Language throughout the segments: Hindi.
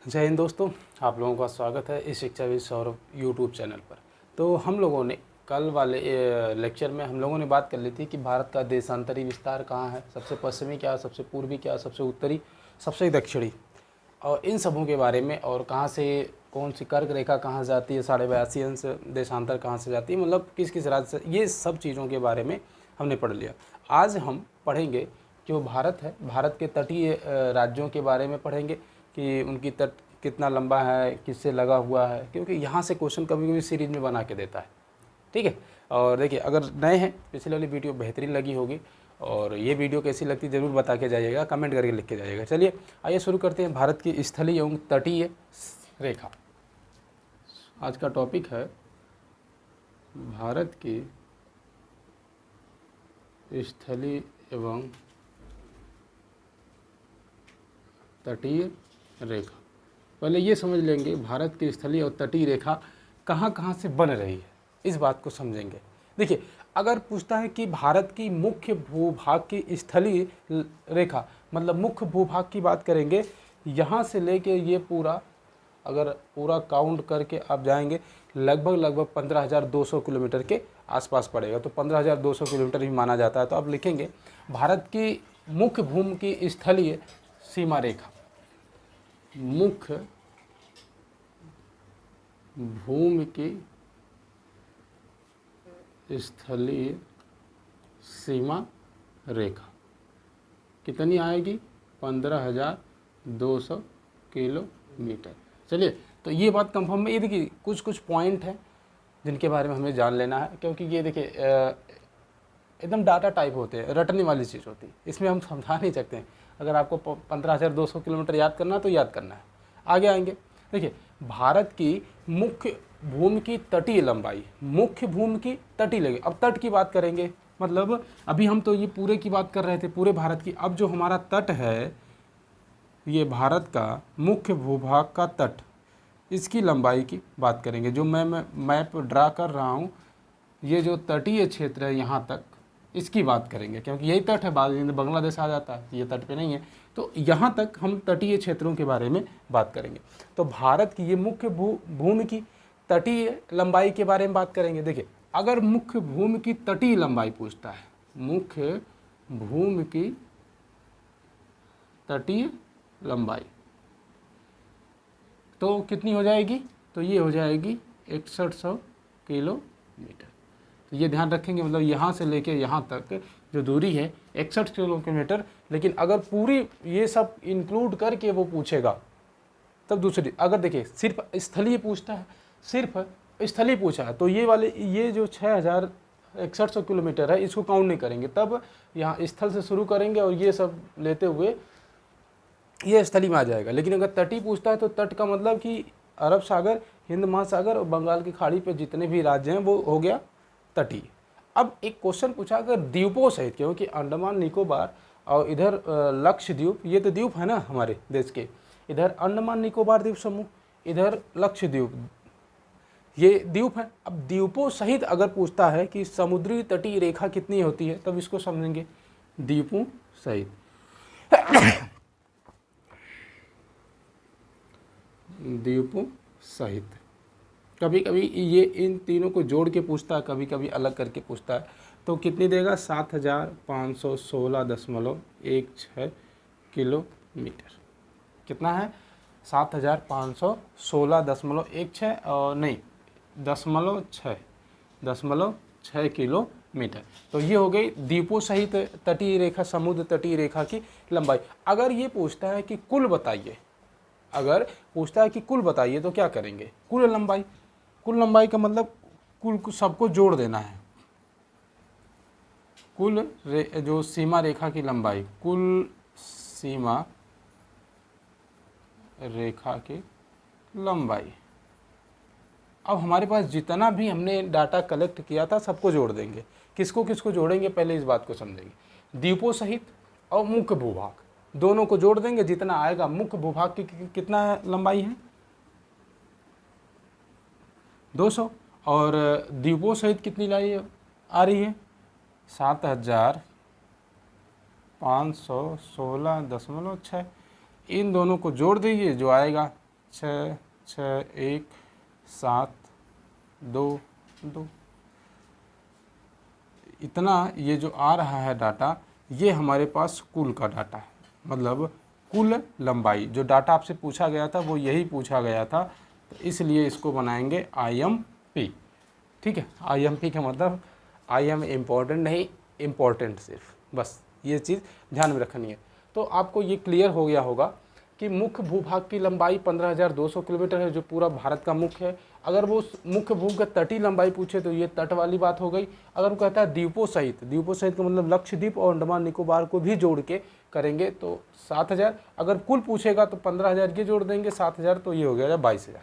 जय हिंद दोस्तों, आप लोगों का स्वागत है इस शिक्षाविद सौरभ यूट्यूब चैनल पर। तो हम लोगों ने कल वाले लेक्चर में हम लोगों ने बात कर ली थी कि भारत का देशांतरी विस्तार कहाँ है, सबसे पश्चिमी क्या, सबसे पूर्वी क्या, सबसे उत्तरी, सबसे दक्षिणी, और इन सबों के बारे में, और कहाँ से कौन सी कर्क रेखा कहाँ से जाती है, 82.5 अंश देशांतर कहाँ से जाती है, मतलब किस किस राज्य से, ये सब चीज़ों के बारे में हमने पढ़ लिया। आज हम पढ़ेंगे जो भारत है, भारत के तटीय राज्यों के बारे में पढ़ेंगे कि उनकी तट कितना लंबा है, किससे लगा हुआ है, क्योंकि यहाँ से क्वेश्चन कभी कभी सीरीज में बना के देता है। ठीक है। और देखिए, अगर नए हैं, पिछले वाली वीडियो बेहतरीन लगी होगी, और ये वीडियो कैसी लगती ज़रूर बता के जाइएगा, कमेंट करके लिख के जाइएगा। चलिए आइए शुरू करते हैं। भारत की स्थलीय एवं तटीय रेखा, आज का टॉपिक है भारत की स्थलीय एवं तटीय रेखा। पहले ये समझ लेंगे भारत की स्थलीय और तटीय रेखा कहाँ कहाँ से बन रही है, इस बात को समझेंगे। देखिए, अगर पूछता है कि भारत की मुख्य भूभाग की स्थलीय रेखा, मतलब मुख्य भूभाग की बात करेंगे, यहाँ से लेके ये पूरा, अगर पूरा काउंट करके आप जाएंगे, लगभग 15,200 किलोमीटर के आसपास पड़ेगा। तो 15,200 किलोमीटर ही माना जाता है। तो अब लिखेंगे भारत की मुख्य भूमि की स्थलीय सीमा रेखा, मुख्य भूमि की स्थलीय सीमा रेखा कितनी आएगी? 15,200 किलोमीटर। चलिए, तो ये बात कंफर्म है। ये देखिए, कुछ कुछ पॉइंट हैं जिनके बारे में हमें जान लेना है, क्योंकि ये देखिए एकदम डाटा टाइप होते हैं, रटने वाली चीज़ होती है, इसमें हम समझा नहीं सकते हैं। अगर आपको 15,200 किलोमीटर याद करना है तो याद करना है। आगे आएंगे। देखिए, भारत की मुख्य भूमि की तटीय लंबाई, मुख्य भूमि की तटीय लंबाई। अब तट की बात करेंगे, मतलब अभी हम तो ये पूरे की बात कर रहे थे, पूरे भारत की। अब जो हमारा तट है, ये भारत का मुख्य भूभाग का तट, इसकी लंबाई की बात करेंगे। जो मैं मैप ड्रा कर रहा हूँ, ये जो तटीय क्षेत्र है यहाँ तक, इसकी बात करेंगे, क्योंकि यही तट है। बाद में बांग्लादेश आ जाता है, ये तट पे नहीं है। तो यहाँ तक हम तटीय क्षेत्रों के बारे में बात करेंगे। तो भारत की ये मुख्य भूमि की तटीय लंबाई के बारे में बात करेंगे। देखिए, अगर मुख्य भूमि की तटीय लंबाई पूछता है, मुख्य भूमि की तटीय लंबाई, तो कितनी हो जाएगी? तो ये हो जाएगी 6100 किलोमीटर। तो ये ध्यान रखेंगे, मतलब यहाँ से लेके यहाँ तक जो दूरी है 61 किलोमीटर। लेकिन अगर पूरी ये सब इंक्लूड करके वो पूछेगा तब दूसरी, अगर देखिए सिर्फ स्थलीय पूछता है, सिर्फ स्थलीय पूछा है, तो ये वाले, ये जो 6,6100 किलोमीटर है, इसको काउंट नहीं करेंगे। तब यहाँ स्थल से शुरू करेंगे और ये सब लेते हुए ये स्थलीय में आ जाएगा। लेकिन अगर तटीय पूछता है तो तट का मतलब कि अरब सागर, हिंद महासागर और बंगाल की खाड़ी पे जितने भी राज्य हैं वो हो गया तटीय। अब एक क्वेश्चन पूछा, अगर द्वीपों सहित, क्योंकि अंडमान निकोबार और इधर लक्षद्वीप, ये तो द्वीप है ना हमारे देश के, इधर अंडमान निकोबार द्वीप समूह, इधर लक्षद्वीप, ये द्वीप है। अब द्वीपों सहित अगर पूछता है कि समुद्री तटीय रेखा कितनी होती है, तब इसको समझेंगे द्वीपों सहित। द्वीपों सहित कभी कभी ये इन तीनों को जोड़ के पूछता है, कभी कभी अलग करके पूछता है। तो कितनी देगा? 7,516.16 किलोमीटर। कितना है? 7,516.16 और नहीं 0.6 किलोमीटर। तो ये हो गई द्वीपों सहित तटीय रेखा, समुद्र तटीय रेखा की लंबाई। अगर ये पूछता है कि कुल बताइए, अगर पूछता है कि कुल बताइए, तो क्या करेंगे? कुल लंबाई। कुल लंबाई का मतलब कुल सबको जोड़ देना है। कुल जो सीमा रेखा की लंबाई, कुल सीमा रेखा की लंबाई। अब हमारे पास जितना भी हमने डाटा कलेक्ट किया था, सबको जोड़ देंगे। किसको किसको जोड़ेंगे, पहले इस बात को समझेंगे। द्वीपों सहित और मुख्य भूभाग दोनों को जोड़ देंगे, जितना आएगा। मुख्य भूभाग की कितना लंबाई है? 200। और द्वीपों सहित कितनी लाई आ रही है? 7,516.6। इन दोनों को जोड़ दीजिए, जो आएगा 6 6 1 7 2 2 इतना ये जो आ रहा है डाटा, ये हमारे पास कुल का डाटा है, मतलब कुल लंबाई। जो डाटा आपसे पूछा गया था वो यही पूछा गया था, तो इसलिए इसको बनाएंगे IMP। ठीक है, IMP का मतलब आई एम इम्पॉर्टेंट नहीं, इम्पॉर्टेंट सिर्फ, बस ये चीज़ ध्यान में रखनी है। तो आपको ये क्लियर हो गया होगा कि मुख्य भूभाग की लंबाई 15,200 किलोमीटर है, जो पूरा भारत का मुख्य है। अगर वो मुख्य भूभाग का तटीय लंबाई पूछे तो ये तट वाली बात हो गई। अगर वो कहता है द्वीपों सहित का मतलब लक्षद्वीप और अंडमान निकोबार को भी जोड़ के करेंगे तो 7,000। अगर कुल पूछेगा तो 15,000 ये जोड़ देंगे, 7,000, तो ये हो गया 22,000।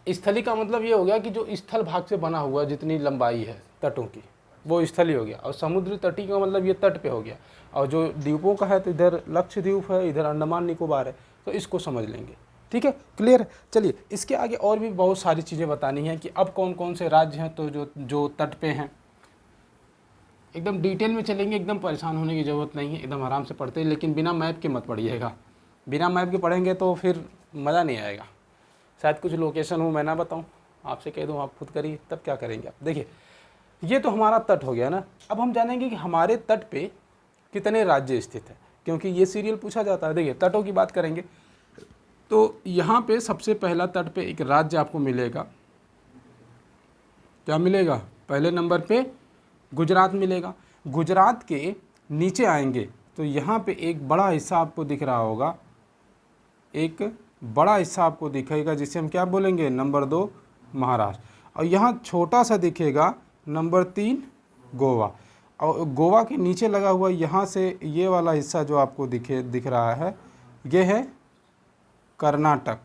स्थली का मतलब ये हो गया कि जो स्थल भाग से बना हुआ जितनी लंबाई है तटों की, वो स्थली हो गया। और समुद्री तटीय का मतलब ये तट पे हो गया। और जो द्वीपों का है तो इधर लक्षद्वीप है, इधर अंडमान निकोबार है, तो इसको समझ लेंगे। ठीक है, क्लियर है। चलिए इसके आगे और भी बहुत सारी चीज़ें बतानी हैं कि अब कौन कौन से राज्य हैं तो जो तट पे हैं। एकदम डिटेल में चलेंगे, एकदम परेशान होने की ज़रूरत नहीं है, एकदम आराम से पढ़ते हैं, लेकिन बिना मैप के मत पढ़िएगा। बिना मैप के पढ़ेंगे तो फिर मज़ा नहीं आएगा। शायद कुछ लोकेशन हो मैं ना बताऊं, आपसे कह दूं आप खुद करिए, तब क्या करेंगे आप। देखिए ये तो हमारा तट हो गया ना। अब हम जानेंगे कि हमारे तट पे कितने राज्य स्थित हैं, क्योंकि ये सीरियल पूछा जाता है। देखिए तटों की बात करेंगे तो यहाँ पे सबसे पहला तट पे एक राज्य आपको मिलेगा। क्या मिलेगा? पहले नंबर पे गुजरात मिलेगा। गुजरात के नीचे आएंगे तो यहाँ पे एक बड़ा हिस्सा आपको दिख रहा होगा, एक बड़ा हिस्सा आपको दिखेगा जिसे हम क्या बोलेंगे, नंबर 2 महाराष्ट्र। और यहाँ छोटा सा दिखेगा नंबर 3 गोवा। और गोवा के नीचे लगा हुआ यहाँ से ये वाला हिस्सा जो आपको दिख रहा है, ये है कर्नाटक।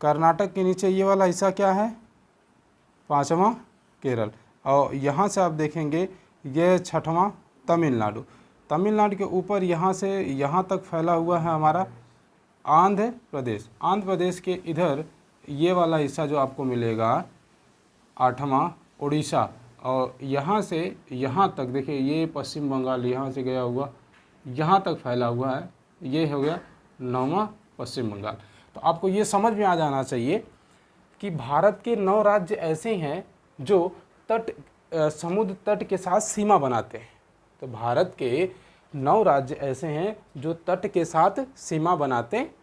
कर्नाटक के नीचे ये वाला हिस्सा क्या है, 5वां केरल। और यहाँ से आप देखेंगे ये 6वां तमिलनाडु। तमिलनाडु के ऊपर यहाँ से यहाँ तक फैला हुआ है हमारा आंध्र प्रदेश। आंध्र प्रदेश के इधर ये वाला हिस्सा जो आपको मिलेगा 8वां उड़ीसा। और यहाँ से यहाँ तक देखिए ये पश्चिम बंगाल यहाँ से गया हुआ यहाँ तक फैला हुआ है, ये हो गया 9वां पश्चिम बंगाल। तो आपको ये समझ में आ जाना चाहिए कि भारत के 9 राज्य ऐसे हैं जो समुद्र तट के साथ सीमा बनाते हैं। तो भारत के 9 राज्य ऐसे हैं जो तट के साथ सीमा बनाते हैं।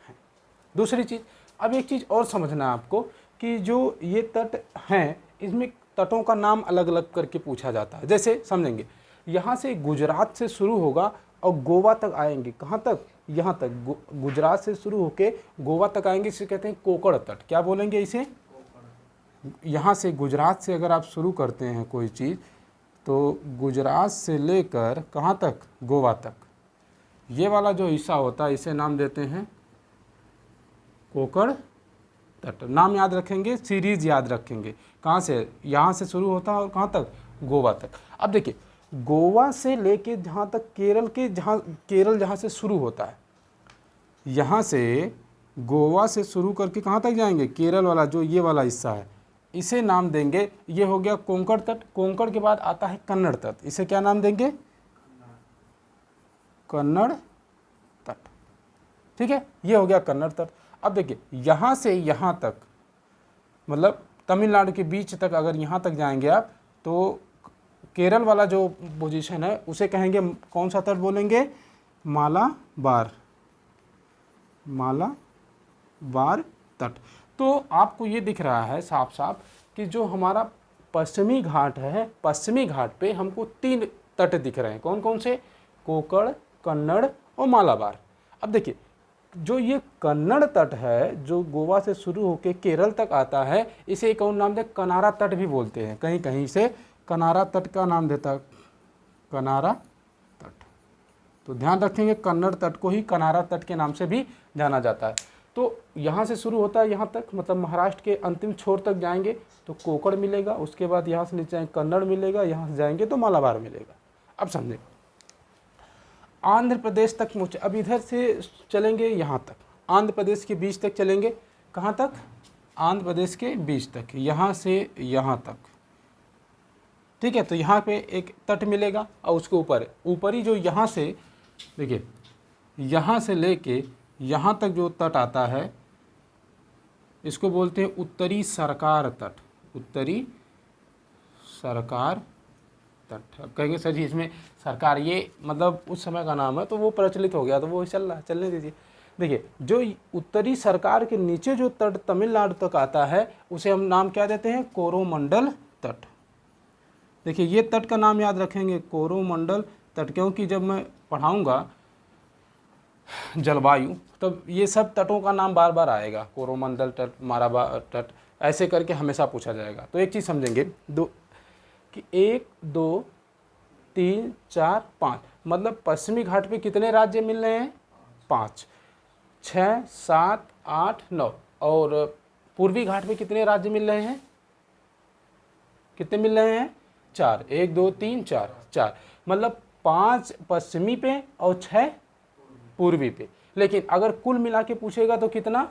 दूसरी चीज़, अब एक चीज़ और समझना है आपको कि जो ये तट हैं इसमें तटों का नाम अलग अलग करके पूछा जाता है। जैसे समझेंगे, यहाँ से गुजरात से शुरू होगा और गोवा तक आएंगे। कहाँ तक? यहाँ तक। गुजरात से शुरू होके गोवा तक आएंगे, इसे कहते हैं कोकण तट। क्या बोलेंगे इसे? यहाँ से गुजरात से अगर आप शुरू करते हैं कोई चीज़ तो गुजरात से लेकर कहाँ तक? गोवा तक। ये वाला जो हिस्सा होता है इसे नाम देते हैं कोकण तट। नाम याद रखेंगे, सीरीज याद रखेंगे। कहाँ से? यहाँ से शुरू होता है और कहाँ तक? गोवा तक। अब देखिए गोवा से लेके जहाँ तक केरल जहाँ से शुरू होता है, यहाँ से गोवा से शुरू करके कहाँ तक जाएंगे? केरल वाला जो ये वाला हिस्सा है इसे नाम देंगे, ये हो गया कोंकण तट। कोंकण के बाद आता है कन्नड़ तट, इसे क्या नाम देंगे? कन्नड़ तट। ठीक है, ये हो गया कन्नड़ तट। अब देखिए यहाँ से यहाँ तक मतलब तमिलनाडु के बीच तक अगर यहाँ तक जाएंगे आप तो केरल वाला जो पोजीशन है उसे कहेंगे, कौन सा तट बोलेंगे? मालाबार तट। तो आपको ये दिख रहा है साफ साफ कि जो हमारा पश्चिमी घाट है, पश्चिमी घाट पे हमको 3 तट दिख रहे हैं। कौन कौन से? कोकण, कन्नड़ और मालाबार। अब देखिए जो ये कन्नड़ तट है जो गोवा से शुरू होकर केरल तक आता है, इसे कौन नाम दे? कनारा तट भी बोलते हैं। कहीं कहीं से कनारा तट का नाम देता है, कनारा तट। तो ध्यान रखेंगे कन्नड़ तट को ही कनारा तट के नाम से भी जाना जाता है। तो यहाँ से शुरू होता है यहाँ तक, मतलब महाराष्ट्र के अंतिम छोर तक जाएंगे तो कोकण मिलेगा, उसके बाद यहाँ से नीचे कन्नड़ मिलेगा, यहाँ से जाएंगे तो मालाबार मिलेगा। अब समझे, आंध्र प्रदेश तक पहुँचे। अब इधर से चलेंगे यहाँ तक, आंध्र प्रदेश के बीच तक चलेंगे। कहाँ तक? आंध्र प्रदेश के बीच तक, यहाँ से यहाँ तक। ठीक है, तो यहाँ पे एक तट मिलेगा और उसके ऊपर ऊपरी जो यहाँ से देखिए यहाँ से लेके यहाँ तक जो तट आता है इसको बोलते हैं उत्तरी सरकार तट, उत्तरी सरकार तट। अब कहेंगे सर जी इसमें सरकार ये मतलब उस समय का नाम है तो वो प्रचलित हो गया तो वो चल रहा, चलने दीजिए। देखिए जो उत्तरी सरकार के नीचे जो तट तमिलनाडु तक आता है उसे हम नाम क्या देते हैं, कोरोमंडल तट। देखिए ये तट का नाम याद रखेंगे, कोरोमंडल तट, क्योंकि जब मैं पढ़ाऊँगा जलवायु तब ये सब तटों का नाम बार बार आएगा, कोरोमंडल तट, माराबा तट, ऐसे करके हमेशा पूछा जाएगा। तो एक चीज़ समझेंगे दो कि 1 2 3 4 5 मतलब पश्चिमी घाट पे कितने राज्य मिल रहे हैं, 5 6 7 8 9, और पूर्वी घाट पे कितने राज्य मिल रहे हैं, कितने मिल रहे हैं, 4, 1 2 3 4 4, मतलब 5 पश्चिमी पे और 6 पूर्वी पे। लेकिन अगर कुल मिला के पूछेगा तो कितना,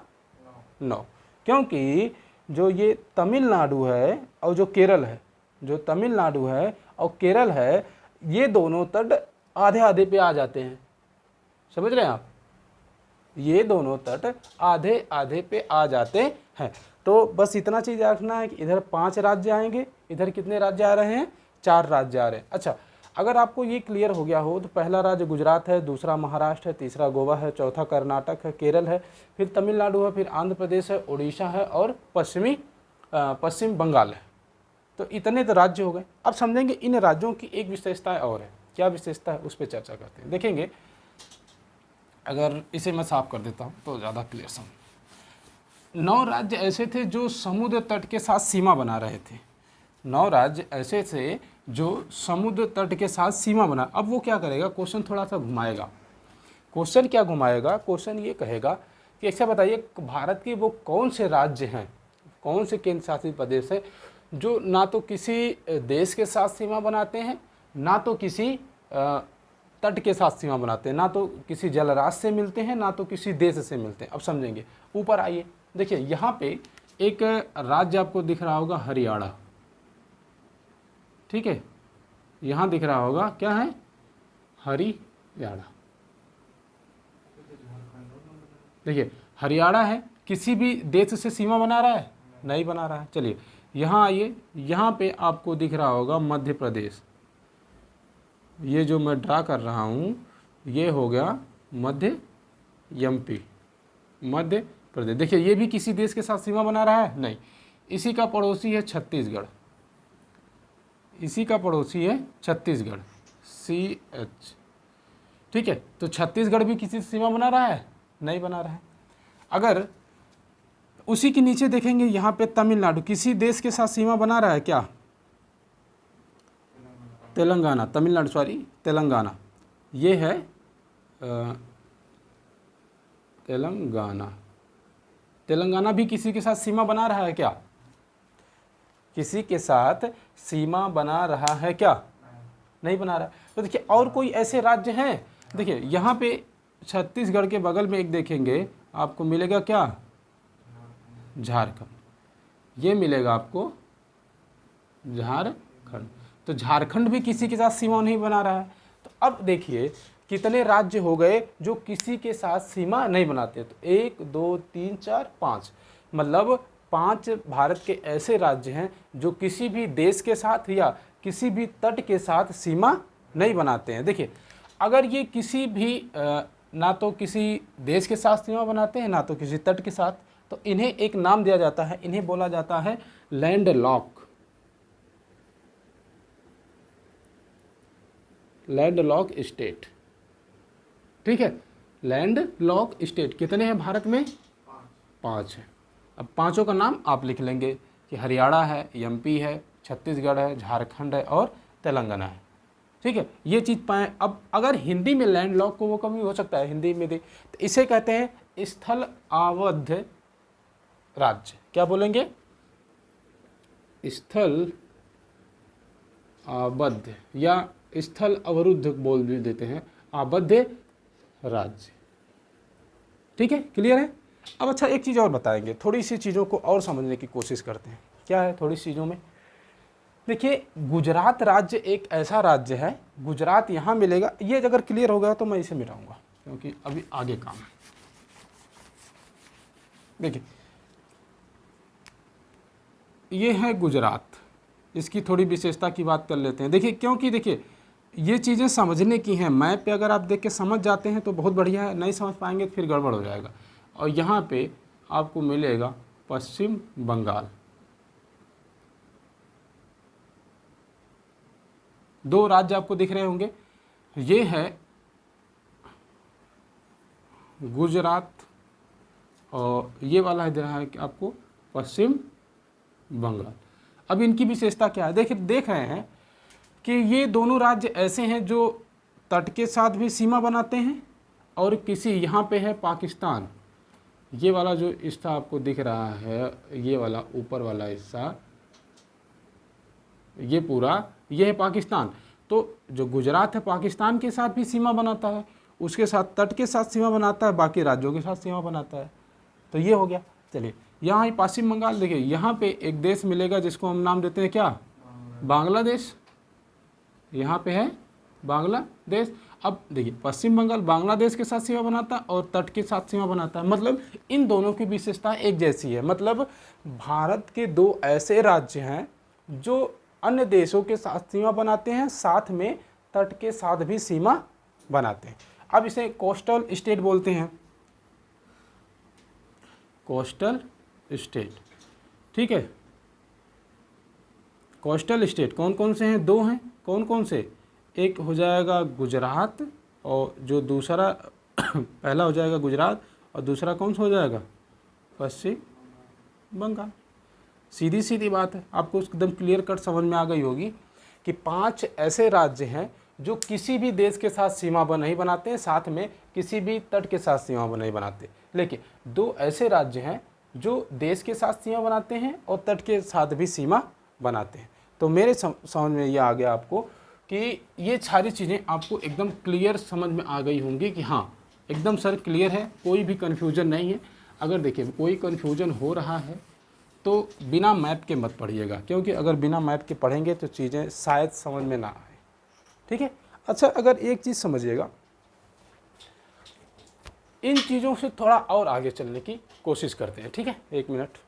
9, क्योंकि जो ये तमिलनाडु है और जो केरल है, जो तमिलनाडु है और केरल है, ये दोनों तट आधे आधे पे आ जाते हैं, समझ रहे हैं आप, ये दोनों तट आधे आधे पे आ जाते हैं। तो बस इतना चीज़ रखना है कि इधर 5 राज्य आएंगे, इधर कितने राज्य आ रहे हैं, 4 राज्य आ रहे हैं। अच्छा अगर आपको ये क्लियर हो गया हो तो पहला राज्य गुजरात है, दूसरा महाराष्ट्र है, तीसरा गोवा है, चौथा कर्नाटक है, केरल है, फिर तमिलनाडु है, फिर आंध्र प्रदेश है, उड़ीसा है और पश्चिम बंगाल है। तो इतने तो राज्य हो गए। अब समझेंगे इन राज्यों की एक विशेषता और है, क्या विशेषता है उस पर चर्चा करते हैं। देखेंगे अगर इसे मैं साफ कर देता हूँ तो ज़्यादा क्लियर समझ। 9 राज्य ऐसे थे जो समुद्र तट के साथ सीमा बना रहे थे, 9 राज्य ऐसे थे जो समुद्र तट के साथ सीमा बना। अब वो क्या करेगा, क्वेश्चन थोड़ा सा घुमाएगा। क्वेश्चन क्या घुमाएगा, क्वेश्चन ये कहेगा कि अच्छा बताइए भारत के वो कौन से राज्य हैं, कौन से केंद्र शासित प्रदेश हैं जो ना तो किसी देश के साथ सीमा बनाते हैं, ना तो किसी तट के साथ सीमा बनाते हैं, ना तो किसी जलराज से मिलते हैं, ना तो किसी देश से मिलते हैं। अब समझेंगे, ऊपर आइए, देखिए यहाँ पे एक राज्य आपको दिख रहा होगा, हरियाणा, ठीक है, यहाँ दिख रहा होगा क्या है, हरियाणा। देखिए हरियाणा है, किसी भी देश से सीमा बना रहा है, नहीं बना रहा है। चलिए यहाँ आइए, यहाँ पे आपको दिख रहा होगा मध्य प्रदेश, ये जो मैं ड्रा कर रहा हूँ ये हो गया मध्य एमपी, मध्य प्रदेश। देखिए ये भी किसी देश के साथ सीमा बना रहा है, नहीं। इसी का पड़ोसी है छत्तीसगढ़, इसी का पड़ोसी है छत्तीसगढ़, CH, ठीक है। तो छत्तीसगढ़ भी किसी से सीमा बना रहा है, नहीं बना रहा है। अगर उसी के नीचे देखेंगे यहाँ पे तमिलनाडु किसी देश के साथ सीमा बना रहा है क्या, तेलंगाना, तमिलनाडु सॉरी तेलंगाना, ये है तेलंगाना। तेलंगाना भी किसी के साथ सीमा बना रहा है क्या, किसी के साथ सीमा बना रहा है क्या, नहीं बना रहा है। तो देखिए और कोई ऐसे राज्य हैं, देखिए यहाँ पे छत्तीसगढ़ के बगल में एक देखेंगे आपको मिलेगा क्या, झारखंड, ये मिलेगा आपको झारखंड। तो झारखंड भी किसी के साथ सीमा नहीं बना रहा है। तो अब देखिए कितने राज्य हो गए जो किसी के साथ सीमा नहीं बनाते। तो 1 2 3 4 5, मतलब 5 भारत के ऐसे राज्य हैं जो किसी भी देश के साथ या किसी भी तट के साथ सीमा नहीं बनाते हैं। देखिए अगर ये किसी भी ना तो किसी देश के साथ सीमा बनाते हैं, ना तो किसी तट के साथ, तो इन्हें एक नाम दिया जाता है, इन्हें बोला जाता है land lock, land lock state, ठीक है। लैंड लॉक स्टेट कितने हैं भारत में, 5 है। अब पांचों का नाम आप लिख लेंगे कि हरियाणा है, MP है, छत्तीसगढ़ है, झारखंड है और तेलंगाना है, ठीक है। ये चीज़ पाएँ। अब अगर हिंदी में लैंड लॉक को वो कभी हो सकता है हिंदी में दे, तो इसे कहते हैं स्थल आबद्ध राज्य। क्या बोलेंगे, स्थल आबद्ध या स्थल अवरुद्ध बोल भी देते हैं, आबद्ध राज्य, ठीक है, क्लियर है। अब अच्छा एक चीज़ और बताएंगे, थोड़ी सी चीज़ों को और समझने की कोशिश करते हैं। क्या है थोड़ी चीज़ों में, देखिए गुजरात राज्य एक ऐसा राज्य है, गुजरात यहाँ मिलेगा। ये अगर क्लियर हो गया तो मैं इसे मिटाऊंगा क्योंकि अभी आगे काम है। देखिए ये है गुजरात, इसकी थोड़ी विशेषता की बात कर लेते हैं। देखिए क्योंकि देखिए ये चीज़ें समझने की हैं, मैप पे अगर आप देख के समझ जाते हैं तो बहुत बढ़िया है, नहीं समझ पाएंगे तो फिर गड़बड़ हो जाएगा। और यहाँ पे आपको मिलेगा पश्चिम बंगाल, 2 राज्य आपको दिख रहे होंगे, ये है गुजरात और ये वाला है रहा है कि आपको पश्चिम बंगाल। अब इनकी विशेषता क्या है, देखिए देख रहे हैं कि ये दोनों राज्य ऐसे हैं जो तट के साथ भी सीमा बनाते हैं, और किसी यहाँ पे है पाकिस्तान, ये वाला जो हिस्सा आपको दिख रहा है, ये वाला ऊपर वाला हिस्सा, ये पूरा ये है पाकिस्तान। तो जो गुजरात है पाकिस्तान के साथ भी सीमा बनाता है, उसके साथ तट के साथ सीमा बनाता है, बाकी राज्यों के साथ सीमा बनाता है। तो ये हो गया। चलिए यहाँ ही पश्चिम बंगाल, देखिए यहाँ पे एक देश मिलेगा जिसको हम नाम देते हैं क्या, बांग्लादेश। यहाँ पे है बांग्लादेश। अब देखिए पश्चिम बंगाल बांग्लादेश के साथ सीमा बनाता है और तट के साथ सीमा बनाता है, मतलब इन दोनों की विशेषता एक जैसी है। मतलब भारत के 2 ऐसे राज्य हैं जो अन्य देशों के साथ सीमा बनाते हैं, साथ में तट के साथ भी सीमा बनाते हैं। अब इसे कोस्टल स्टेट बोलते हैं, कोस्टल स्टेट। ठीक है, कोस्टल स्टेट कौन कौन से हैं, 2 हैं। कौन कौन से, एक हो जाएगा गुजरात और जो दूसरा पहला हो जाएगा गुजरात और दूसरा कौन सा हो जाएगा, पश्चिम बंगाल। सीधी सीधी बात है, आपको एकदम क्लियर कट समझ में आ गई होगी कि 5 ऐसे राज्य हैं जो किसी भी देश के साथ सीमा नहीं बनाते हैं, साथ में किसी भी तट के साथ सीमा नहीं बनाते। लेकिन 2 ऐसे राज्य हैं जो देश के साथ सीमा बनाते हैं और तट के साथ भी सीमा बनाते हैं। तो मेरे समझ में ये आ गया आपको कि ये सारी चीज़ें आपको एकदम क्लियर समझ में आ गई होंगी कि हाँ एकदम सर क्लियर है, कोई भी कन्फ्यूजन नहीं है। अगर देखिए कोई कन्फ्यूजन हो रहा है तो बिना मैप के मत पढ़िएगा, क्योंकि अगर बिना मैप के पढ़ेंगे तो चीज़ें शायद समझ में ना आए। ठीक है। अच्छा, अगर एक चीज़ समझिएगा, इन चीज़ों से थोड़ा और आगे चलने की कोशिश करते हैं। ठीक है, 1 मिनट।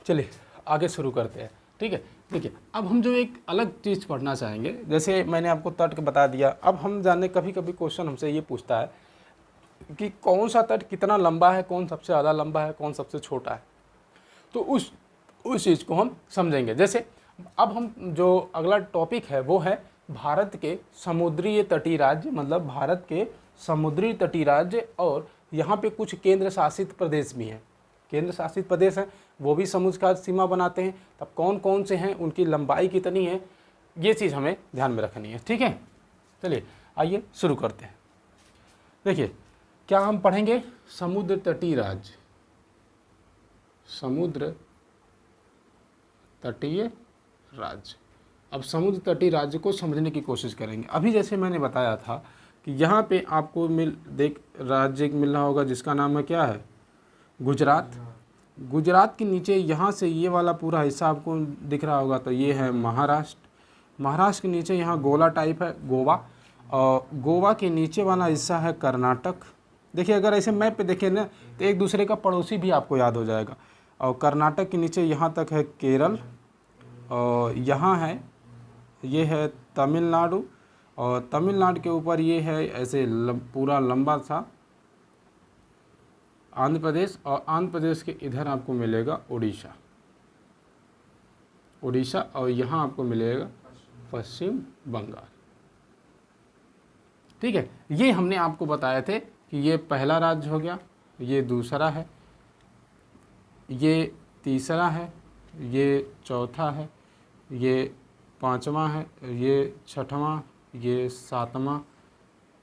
चलिए आगे शुरू करते हैं। ठीक है, देखिए अब हम जो एक अलग चीज़ पढ़ना चाहेंगे, जैसे मैंने आपको तट बता दिया, अब हम जानने कभी कभी क्वेश्चन हमसे ये पूछता है कि कौन सा तट कितना लंबा है, कौन सबसे ज़्यादा लंबा है, कौन सबसे छोटा है। तो उस चीज़ को हम समझेंगे। जैसे अब हम जो अगला टॉपिक है वो है भारत के समुद्री तटीय राज्य, मतलब भारत के समुद्री तटीय राज्य, और यहाँ पे कुछ केंद्र शासित प्रदेश भी हैं। केंद्र शासित प्रदेश हैं, वो भी समुद्र का सीमा बनाते हैं। तब कौन कौन से हैं, उनकी लंबाई कितनी है, ये चीज़ हमें ध्यान में रखनी है। ठीक है, चलिए आइए शुरू करते हैं। देखिए क्या हम पढ़ेंगे, समुद्र तटीय राज्य, समुद्र तटीय राज्य। अब समुद्र तटीय राज्य को समझने की कोशिश करेंगे। अभी जैसे मैंने बताया था कि यहाँ पे आपको राज्य मिल रहा होगा जिसका नाम है क्या है, गुजरात। गुजरात के नीचे यहाँ से ये वाला पूरा हिस्सा आपको दिख रहा होगा, तो ये है महाराष्ट्र। महाराष्ट्र के नीचे यहाँ गोला टाइप है गोवा, और गोवा के नीचे वाला हिस्सा है कर्नाटक। देखिए अगर ऐसे मैप पे देखें ना तो एक दूसरे का पड़ोसी भी आपको याद हो जाएगा। और कर्नाटक के नीचे यहाँ तक है केरल, और यहाँ है ये है तमिलनाडु, और तमिलनाडु के ऊपर ये है ऐसे पूरा लंबा सा आंध्र प्रदेश, और आंध्र प्रदेश के इधर आपको मिलेगा उड़ीसा, उड़ीसा, और यहाँ आपको मिलेगा पश्चिम बंगाल। ठीक है, ये हमने आपको बताए थे कि ये पहला राज्य हो गया, ये दूसरा है, ये तीसरा है, ये चौथा है, ये पांचवा है, ये छठवां, ये सातवां,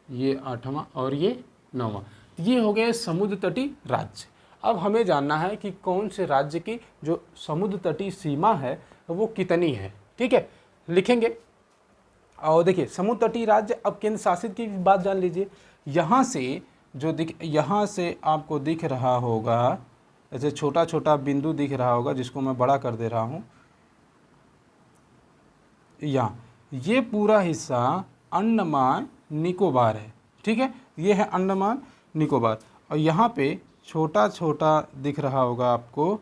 ये आठवां और ये 9वां। ये हो गए समुद्र तटीय राज्य। अब हमें जानना है कि कौन से राज्य की जो समुद्र तटीय सीमा है वो कितनी है। ठीक है, लिखेंगे। और देखिए समुद्र तटीय राज्य, अब केंद्र शासित की बात जान लीजिए। यहाँ से जो यहाँ से आपको दिख रहा होगा, ऐसे छोटा छोटा बिंदु दिख रहा होगा जिसको मैं बड़ा कर दे रहा हूँ, यहाँ ये पूरा हिस्सा अंडमान निकोबार है, ठीक है, ये है अंडमान निकोबार। और यहाँ पे छोटा छोटा दिख रहा होगा आपको,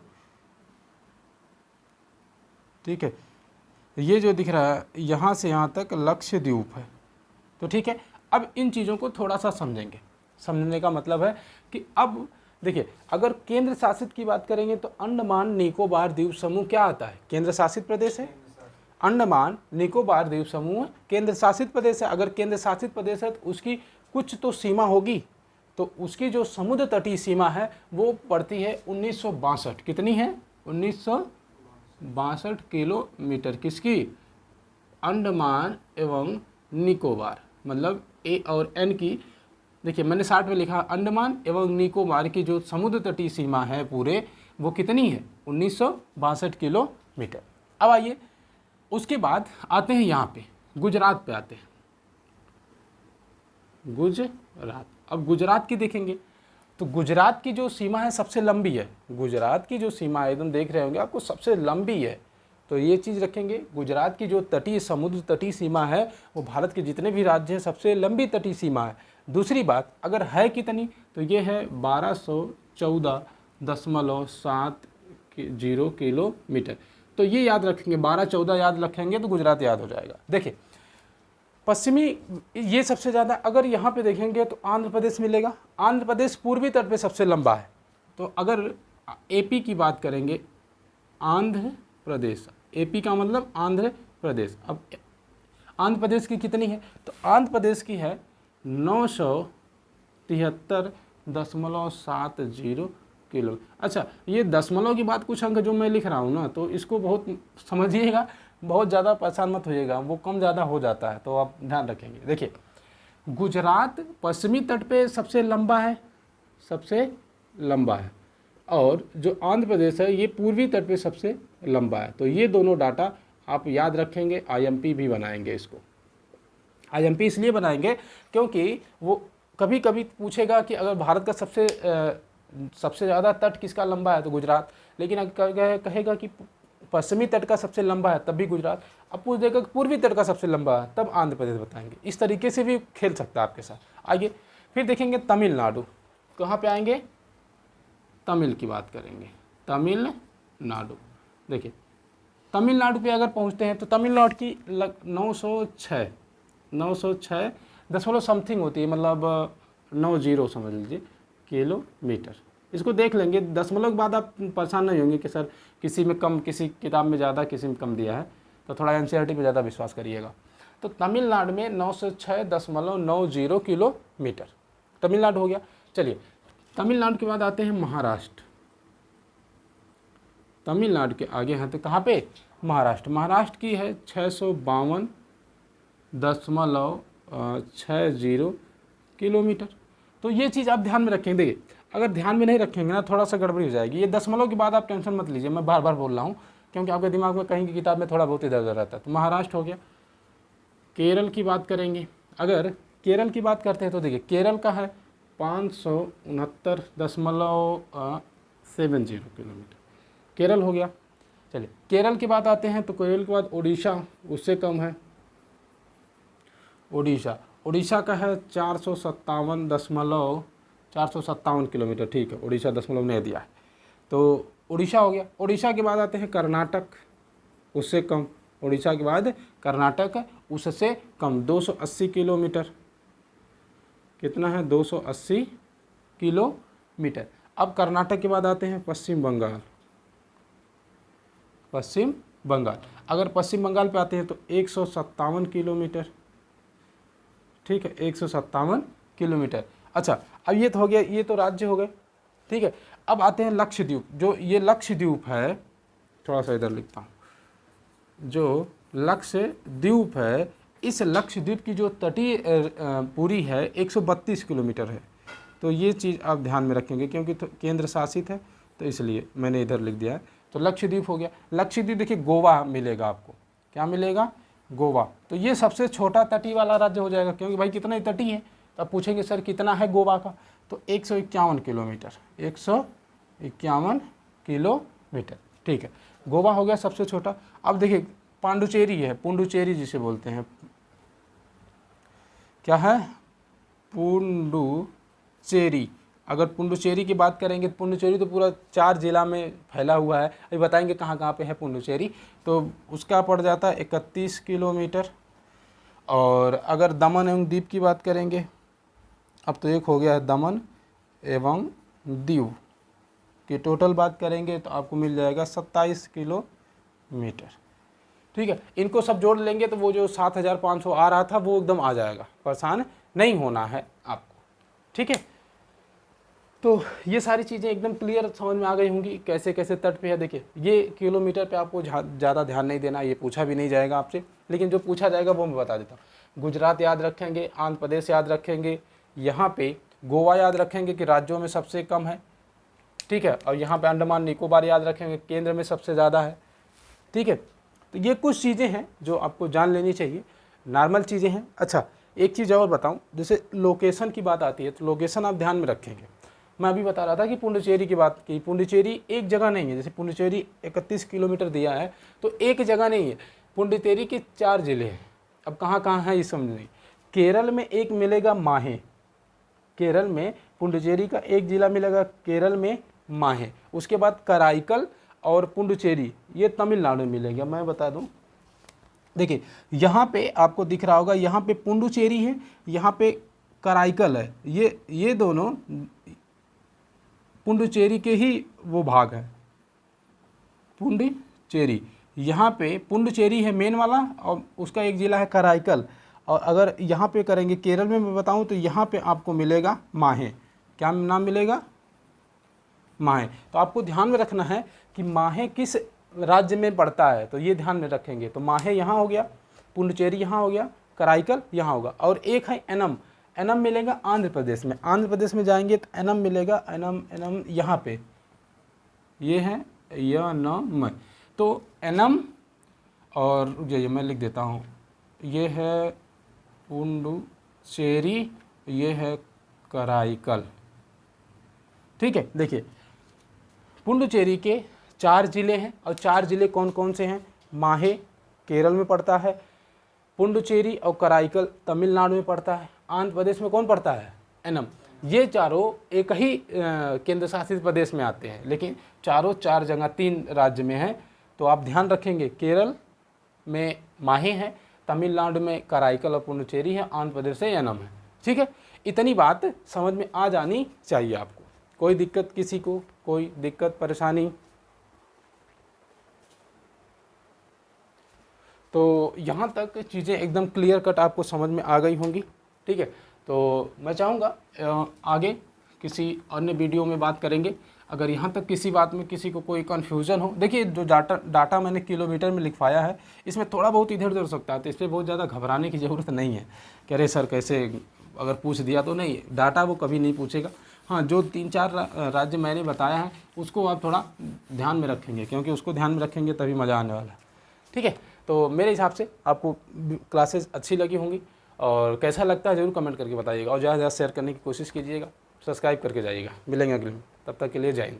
ठीक है, ये जो दिख रहा है यहाँ से यहाँ तक लक्षद्वीप है। तो ठीक है, अब इन चीज़ों को थोड़ा सा समझेंगे। समझने का मतलब है कि अब देखिए, अगर केंद्र शासित की बात करेंगे तो अंडमान निकोबार द्वीप समूह क्या आता है? केंद्र शासित प्रदेश है। अंडमान निकोबार द्वीप समूह केंद्र शासित प्रदेश है। अगर केंद्र शासित प्रदेश है तो उसकी कुछ तो सीमा होगी, तो उसकी जो समुद्र तटीय सीमा है वो पड़ती है 1962। कितनी है? 1962 किलोमीटर। किसकी? अंडमान एवं निकोबार, मतलब ए और एन की। देखिए मैंने 60 में लिखा, अंडमान एवं निकोबार की जो समुद्र तटीय सीमा है पूरे, वो कितनी है? 1962 किलोमीटर। अब आइए उसके बाद आते हैं यहाँ पे गुजरात पे आते हैं। गुजरात, अब गुजरात की देखेंगे तो गुजरात की जो सीमा है सबसे लंबी है। गुजरात की जो सीमा है, एकदम देख रहे होंगे आपको, सबसे लंबी है। तो ये चीज़ रखेंगे, गुजरात की जो तटीय समुद्र तटीय सीमा है वो भारत के जितने भी राज्य हैं सबसे लंबी तटीय सीमा है। दूसरी बात, अगर है कितनी, तो ये है 1214.70 किलोमीटर। तो ये याद रखेंगे, 12-14 याद रखेंगे तो गुजरात याद हो जाएगा। देखिए पश्चिमी, ये सबसे ज़्यादा, अगर यहाँ पे देखेंगे तो आंध्र प्रदेश मिलेगा। आंध्र प्रदेश पूर्वी तट पे सबसे लंबा है। तो अगर एपी की बात करेंगे, आंध्र प्रदेश, एपी का मतलब आंध्र प्रदेश। अब आंध्र प्रदेश की कितनी है? तो आंध्र प्रदेश की है 973.70 किलो। अच्छा, ये दशमलव की बात, कुछ अंक जो मैं लिख रहा हूँ ना, तो इसको बहुत समझिएगा, बहुत ज़्यादा परेशान मत होइएगा, वो कम ज़्यादा हो जाता है, तो आप ध्यान रखेंगे। देखिए गुजरात पश्चिमी तट पे सबसे लंबा है, सबसे लंबा है, और जो आंध्र प्रदेश है ये पूर्वी तट पे सबसे लंबा है। तो ये दोनों डाटा आप याद रखेंगे, आईएमपी भी बनाएंगे इसको। आईएमपी इसलिए बनाएंगे क्योंकि वो कभी कभी पूछेगा कि अगर भारत का सबसे ज़्यादा तट किसका लंबा है, तो गुजरात। लेकिन अगर कहेगा कि पश्चिमी तट का सबसे लंबा है, तब भी गुजरात। अब पूछ देगा कि पूर्वी तट का सबसे लंबा है, तब आंध्र प्रदेश बताएंगे। इस तरीके से भी खेल सकता है आपके साथ। आइए फिर देखेंगे तमिलनाडु। कहाँ पे आएंगे? तमिल की बात करेंगे, तमिलनाडु। देखिए तमिलनाडु पे अगर पहुँचते हैं तो तमिलनाडु की 906 समथिंग होती है, मतलब 90 समझ लीजिए किलोमीटर। इसको देख लेंगे, दशमलव के बाद आप परेशान नहीं होंगे कि सर किसी में कम, किसी किताब में ज़्यादा, किसी में कम दिया है, तो थोड़ा एनसीईआरटी पे ज़्यादा विश्वास करिएगा। तो तमिलनाडु में 906.90 किलोमीटर, तमिलनाडु हो गया। चलिए तमिलनाडु के बाद आते हैं महाराष्ट्र। तमिलनाडु के आगे हैं तो कहाँ पे? महाराष्ट्र। महाराष्ट्र की है 652.60 किलोमीटर। तो ये चीज़ आप ध्यान में रखेंगे। देखिए अगर ध्यान में नहीं रखेंगे ना, थोड़ा सा गड़बड़ी हो जाएगी। ये दशमलव के बाद आप टेंशन मत लीजिए, मैं बार बार बोल रहा हूँ, क्योंकि आपके दिमाग में कहीं की किताब में थोड़ा बहुत इधर उधर रहता है। तो महाराष्ट्र हो गया। केरल की बात करेंगे, अगर केरल की बात करते हैं तो देखिए केरल का है 569.70 किलोमीटर, केरल हो गया। चलिए केरल की बात आते हैं तो केरल के बाद उड़ीसा, उससे कम है। उड़ीसा का है 457 किलोमीटर। ठीक है, उड़ीसा दशमलव नहीं दिया है, तो उड़ीसा हो गया। उड़ीसा के बाद आते हैं कर्नाटक, उससे कम। उड़ीसा के बाद कर्नाटक, उससे कम 280 किलोमीटर। कितना है? 280 किलोमीटर। अब कर्नाटक के बाद आते हैं पश्चिम बंगाल। पश्चिम बंगाल, अगर पश्चिम बंगाल पे आते हैं तो 157 किलोमीटर। ठीक है, 157 किलोमीटर। अच्छा अब ये तो हो गया, ये तो राज्य हो गए। ठीक है, अब आते हैं लक्षद्वीप। जो ये लक्षद्वीप है, थोड़ा सा इधर लिखता हूँ, जो लक्षद्वीप है, इस लक्षद्वीप की जो तटीय पूरी है 132 किलोमीटर है। तो ये चीज़ आप ध्यान में रखेंगे, क्योंकि तो केंद्र शासित है, तो इसलिए मैंने इधर लिख दिया है। तो लक्षद्वीप हो गया। लक्षद्वीप देखिए गोवा मिलेगा आपको। क्या मिलेगा? गोवा। तो ये सबसे छोटा तटीय वाला राज्य हो जाएगा, क्योंकि भाई कितना तटीय है। तो अब पूछेंगे सर कितना है गोवा का, तो 151 किलोमीटर। 151 किलोमीटर। ठीक है, गोवा हो गया सबसे छोटा। अब देखिए पांडुचेरी है, पुडुचेरी जिसे बोलते हैं, क्या है, पुडुचेरी। अगर पुडुचेरी की बात करेंगे तो पुडुचेरी तो पूरा 4 जिला में फैला हुआ है, अभी बताएंगे कहाँ कहाँ पे है पुडुचेरी। तो उसका पड़ जाता है 31 किलोमीटर। और अगर दमन एवं दीव की बात करेंगे, अब तो एक हो गया है दमन एवं दीव की टोटल बात करेंगे तो आपको मिल जाएगा 27 किलोमीटर। ठीक है, इनको सब जोड़ लेंगे तो वो जो 7,500 आ रहा था वो एकदम आ जाएगा, परेशान नहीं होना है आपको। ठीक है, तो ये सारी चीज़ें एकदम क्लियर समझ में आ गई होंगी कैसे कैसे तट पे है। देखिए ये किलोमीटर पे आपको ज़्यादा ध्यान नहीं देना, ये पूछा भी नहीं जाएगा आपसे, लेकिन जो पूछा जाएगा वो मैं बता देता हूँ। गुजरात याद रखेंगे, आंध्र प्रदेश याद रखेंगे, यहाँ पे गोवा याद रखेंगे कि राज्यों में सबसे कम है। ठीक है, और यहाँ पे अंडमान निकोबार याद रखेंगे, केंद्र में सबसे ज़्यादा है। ठीक है, तो ये कुछ चीज़ें हैं जो आपको जान लेनी चाहिए, नॉर्मल चीज़ें हैं। अच्छा, एक चीज़ और बताऊं, जैसे लोकेशन की बात आती है तो लोकेशन आप ध्यान में रखेंगे। मैं अभी बता रहा था कि पुडुचेरी की बात की, पुडुचेरी एक जगह नहीं है। जैसे पुडुचेरी 31 किलोमीटर दिया है तो एक जगह नहीं है, पुडुचेरी के 4 जिले हैं। अब कहाँ कहाँ है ये समझ नहीं। केरल में एक मिलेगा माहे, केरल में पुडुचेरी का एक जिला मिलेगा केरल में माहे। उसके बाद कराईकल और पुडुचेरी ये तमिलनाडु में मिलेगा। मैं बता दूं, देखिए यहाँ पे आपको दिख रहा होगा, यहाँ पे पुडुचेरी है, यहाँ पे कराईकल है। ये दोनों पुडुचेरी के ही वो भाग है, पुडुचेरी। यहाँ पे पुडुचेरी है मेन वाला और उसका एक ज़िला है कराईकल। और अगर यहाँ पे करेंगे केरल में मैं बताऊँ तो यहाँ पे आपको मिलेगा माहे। क्या नाम मिलेगा, माहे। तो आपको ध्यान में रखना है कि माहे किस राज्य में पड़ता है, तो ये ध्यान में रखेंगे। तो माहे यहाँ हो गया, पुडुचेरी यहाँ हो गया, कराईकल यहाँ होगा। और एक है एनम, एनम मिलेगा आंध्र प्रदेश में। आंध्र प्रदेश में जाएंगे तो एनम मिलेगा, एनम यहाँ पे ये है यनम। तो एनम और ये मैं लिख देता हूँ, ये है पुडुचेरी, ये है कराईकल। ठीक है, देखिए पुडुचेरी के 4 जिले हैं और 4 जिले कौन कौन से हैं। माहे केरल में पड़ता है, पुडुचेरी और कराईकल तमिलनाडु में पड़ता है, आंध्र प्रदेश में कौन पड़ता है, एनम। ये चारों एक ही केंद्र शासित प्रदेश में आते हैं, लेकिन चारों 4 जगह 3 राज्य में हैं। तो आप ध्यान रखेंगे, केरल में माहे हैं, तमिलनाडु में कराईकल और पुडुचेरी है, आंध्र प्रदेश से एनम है। ठीक है, इतनी बात समझ में आ जानी चाहिए आपको। कोई दिक्कत किसी को, कोई दिक्कत परेशानी? तो यहाँ तक चीज़ें एकदम क्लियर कट आपको समझ में आ गई होंगी। ठीक है, तो मैं चाहूँगा आगे किसी अन्य वीडियो में बात करेंगे। अगर यहाँ तक किसी बात में किसी को कोई कन्फ्यूज़न हो, देखिए जो डाटा मैंने किलोमीटर में लिखवाया है, इसमें थोड़ा बहुत इधर उधर हो सकता है, तो इस पर बहुत ज़्यादा घबराने की ज़रूरत नहीं है। कह रहे सर कैसे, अगर पूछ दिया तो नहीं, डाटा वो कभी नहीं पूछेगा। हाँ, जो 3-4 राज्य मैंने बताया है उसको आप थोड़ा ध्यान में रखेंगे, क्योंकि उसको ध्यान में रखेंगे तभी मज़ा आने वाला है। ठीक है, तो मेरे हिसाब से आपको क्लासेस अच्छी लगी होंगी, और कैसा लगता है ज़रूर कमेंट करके बताइएगा, और ज़्यादा से ज़्यादा शेयर करने की कोशिश कीजिएगा, सब्सक्राइब करके जाइएगा। मिलेंगे अगले में, तब तक के लिए जय हिंद।